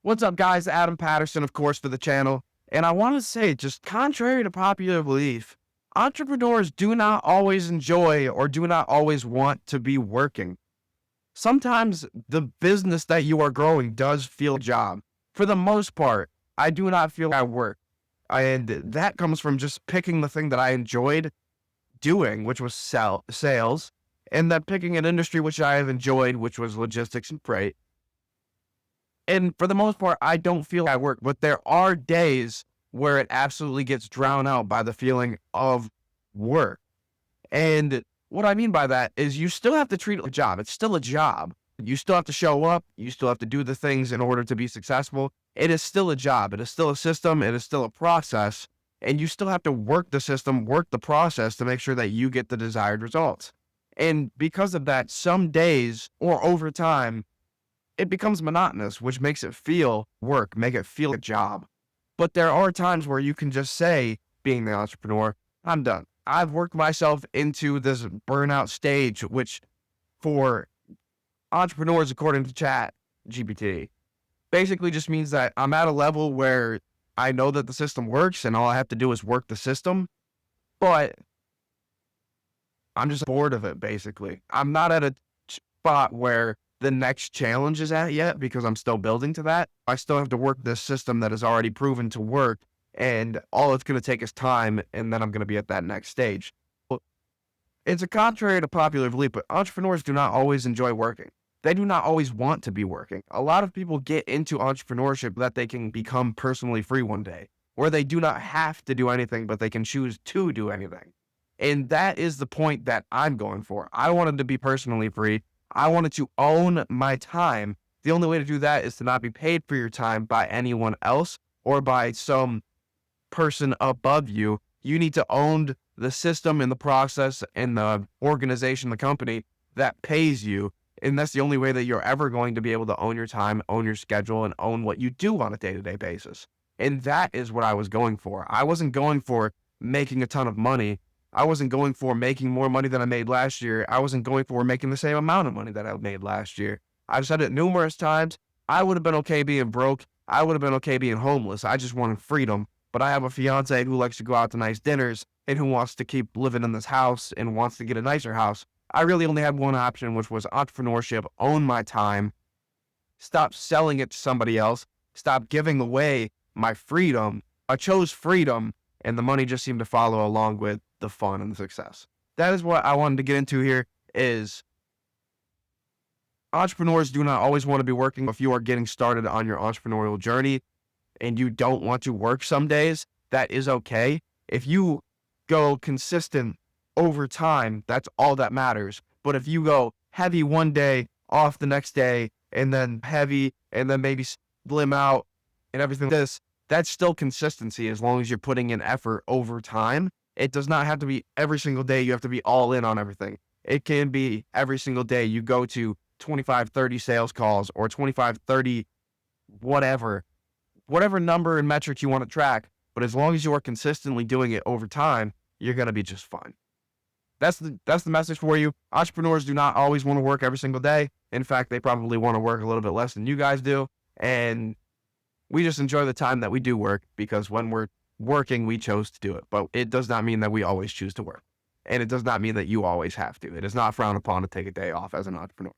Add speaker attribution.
Speaker 1: What's up, guys? Adam Patterson, of course, for the channel. And I want to say, just contrary to popular belief, entrepreneurs do not always enjoy or do not always want to be working. Sometimes the business that you are growing does feel a job. For the most part, I do not feel I work. And that comes from just picking the thing that I enjoyed doing, which was sales, and then picking an industry which I have enjoyed, which was logistics and freight. And for the most part, I don't feel I work, but there are days where it absolutely gets drowned out by the feeling of work. And what I mean by that is you still have to treat it like a job. It's still a job. You still have to show up. You still have to do the things in order to be successful. It is still a job. It is still a system. It is still a process. And you still have to work the system, work the process to make sure that you get the desired results. And because of that, some days or over time, it becomes monotonous, which makes it feel work, make it feel a job. But there are times where you can just say, being the entrepreneur, I'm done. I've worked myself into this burnout stage, which for entrepreneurs, according to Chat GPT, basically just means that I'm at a level where I know that the system works and all I have to do is work the system, but I'm just bored of it, basically. I'm not at a spot where the next challenge is at yet because I'm still building to that. I still have to work this system that is already proven to work, and all it's going to take is time, and then I'm going to be at that next stage. It's a contrary to popular belief, but entrepreneurs do not always enjoy working. They do not always want to be working. A lot of people get into entrepreneurship that they can become personally free one day, where they do not have to do anything, but they can choose to do anything. And that is the point that I'm going for. I wanted to be personally free. I wanted to own my time. The only way to do that is to not be paid for your time by anyone else or by some person above you. You need to own the system and the process and the organization, the company that pays you. And that's the only way that you're ever going to be able to own your time, own your schedule, and own what you do on a day-to-day basis. And that is what I was going for. I wasn't going for making a ton of money. I wasn't going for making more money than I made last year. I wasn't going for making the same amount of money that I made last year. I've said it numerous times. I would have been okay being broke. I would have been okay being homeless. I just wanted freedom. But I have a fiance who likes to go out to nice dinners and who wants to keep living in this house and wants to get a nicer house. I really only had one option, which was entrepreneurship, own my time, stop selling it to somebody else, stop giving away my freedom. I chose freedom, and the money just seemed to follow along with the fun and the success. That is what I wanted to get into here is entrepreneurs do not always want to be working. If you are getting started on your entrepreneurial journey and you don't want to work some days, that is okay. If you go consistent over time, that's all that matters. But if you go heavy one day, off the next day, and then heavy, and then maybe slim out and everything like this, that's still consistency as long as you're putting in effort over time. It does not have to be every single day. You have to be all in on everything. It can be every single day you go to 25, 30 sales calls or 25, 30, whatever number and metric you want to track. But as long as you are consistently doing it over time, you're going to be just fine. That's the message for you. Entrepreneurs do not always want to work every single day. In fact, they probably want to work a little bit less than you guys do. And we just enjoy the time that we do work because when we're working, we chose to do it. But it does not mean that we always choose to work. And it does not mean that you always have to. It is not frowned upon to take a day off as an entrepreneur.